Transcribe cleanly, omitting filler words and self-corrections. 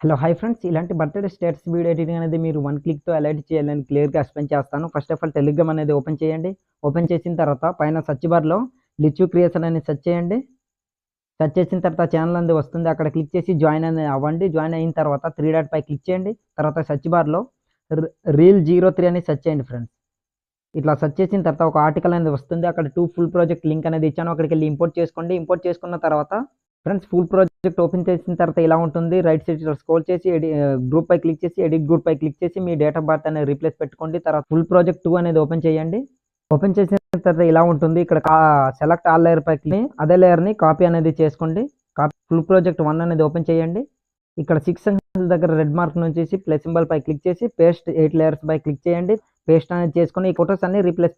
Hello hi friends, ఇలాంటి birthday status video editing అనేది మీరు వన్ క్లిక్‌తో ఎలా ఎడిట్ చేయాలని క్లియర్‌గా ఎక్స్‌ప్లెయిన్ చేస్తాను. ఫస్ట్ ఆఫ్ ఆల్ టెలిగ్రామ్ అనేది ఓపెన్ చేయండి. ఓపెన్ చేసిన తర్వాత పైన సెర్చ్ బార్‌లో లిచ్చు క్రియేషన్ అని సెర్చ్ చేయండి. సెర్చ్ చేసిన తర్వాత ఛానల్ అనేది వస్తుంది. అక్కడ క్లిక్ చేసి జాయిన్ అనేది అవ్వండి. జాయిన్ అయిన తర్వాత 3 డాట్ పై క్లిక్ చేయండి. తర్వాత సెర్చ్ బార్‌లో రీల్ 03 అని సెర్చ్ చేయండి ఫ్రెండ్స్. ఇట్లా సెర్చ్ చేసిన తర్వాత ఒక ఆర్టికల్ అనేది వస్తుంది. అక్కడ 2 ఫుల్ ప్రాజెక్ట్ లింక్ అనేది ఇచ్చాను. అక్కడికెళ్ళి ఇంపోర్ట్ చేసుకోండి. ఇంపోర్ట్ చేసుకున్న తర్వాత ఫ్రెండ్స్ ఫుల్ ప్రాజెక్ట్ ఓపెన్ చేసిన తర్వాత ఇలా ఉంటుంది. రైట్ సైడ్ స్క్రోల్ చేసి గ్రూప్ పై క్లిక్ చేసి ఎడిట్ గ్రూప్ పై క్లిక్ చేసి మీ డేట్ ఆఫ్ బర్త్ అనేది రీప్లేస్ పెట్టుకోండి. తర్వాత ఫుల్ ప్రాజెక్ట్ 2 అనేది ఓపెన్ చేయండి. ఓపెన్ చేసిన తర్వాత ఇలా ఉంటుంది. ఇక్కడ సెలెక్ట్ ఆల్ లేయర్ పై అదే లేయర్ని కాపీ అనేది చేసుకోండి. కాపీ ఫుల్ ప్రాజెక్ట్ 1 అనేది ఓపెన్ చేయండి. ఇక్కడ 6 సెక్షన్స్ దగ్గర రెడ్ మార్క్ నుంచి ప్లస్ సింబల్ పై క్లిక్ చేసి పేస్ట్ 8 లేయర్స్ పై క్లిక్ చేయండి. పేస్ట్ అనేది చేసుకొని ఈ ఫొటోస్ అన్ని రీప్లేస్